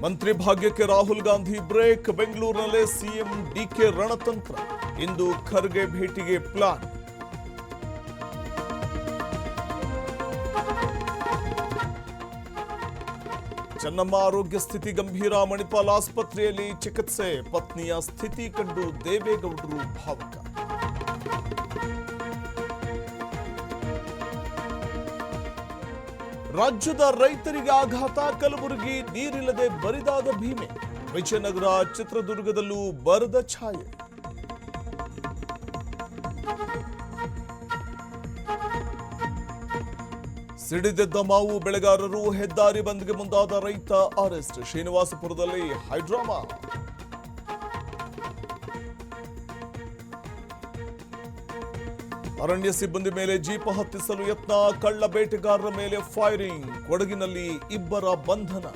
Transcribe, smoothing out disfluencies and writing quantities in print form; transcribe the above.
ಮಂತ್ರಿ ಭಾಗ್ಯಕ್ಕೆ Rahul Gandhi break. ಬೆಂಗಳೂರಿನಲ್ಲೇ CM DK ರಣತಂತ್ರ. ಇಂದು ಖರ್ಗೆ ಭೇಟಿಗೆ plan. Chennamma ಆರೋಗ್ಯ ಸ್ಥಿತಿ ಗಂಭೀರ. ಮಣಿಪಾಲ್ ಆಸ್ಪತ್ರೆಯಲ್ಲಿ ಚಿಕಿತ್ಸೆ. ಪತ್ನಿಯ ಸ್ಥಿತಿ ಕಂಡು ದೇವೇಗೌಡರು ಭಾವುಕ. ರಾಜ್ಯದ ರೈತರಿಗೆ ಆಘಾತ. ಕಲಬುರಗಿ ನೀರಿಲ್ಲದೆ ಬರಿದಾದ ಭೀಮೆ. ವಿಜಯನಗರ, ಚಿತ್ರದುರ್ಗದಲ್ಲೂ ಬರದ ಛಾಯೆ. ಸಿಡಿದೆದ್ದ ಮಾವು ಬೆಳೆಗಾರರು. ಹೆದ್ದಾರಿ ಬಂದ್ಗೆ ಮುಂದಾದ ರೈತ ಅರೆಸ್ಟ್. ಶ್ರೀನಿವಾಸಪುರದಲ್ಲಿ ಹೈಡ್ರಾಮಾ. ಅರಣ್ಯ ಸಿಬ್ಬಂದಿ ಮೇಲೆ ಜೀಪ ಹತ್ತಿಸಲು ಯತ್ನ. ಕಳ್ಳ ಬೇಟೆಗಾರರ ಮೇಲೆ ಫೈರಿಂಗ್. ಕೊಡಗಿನಲ್ಲಿ ಇಬ್ಬರ ಬಂಧನ.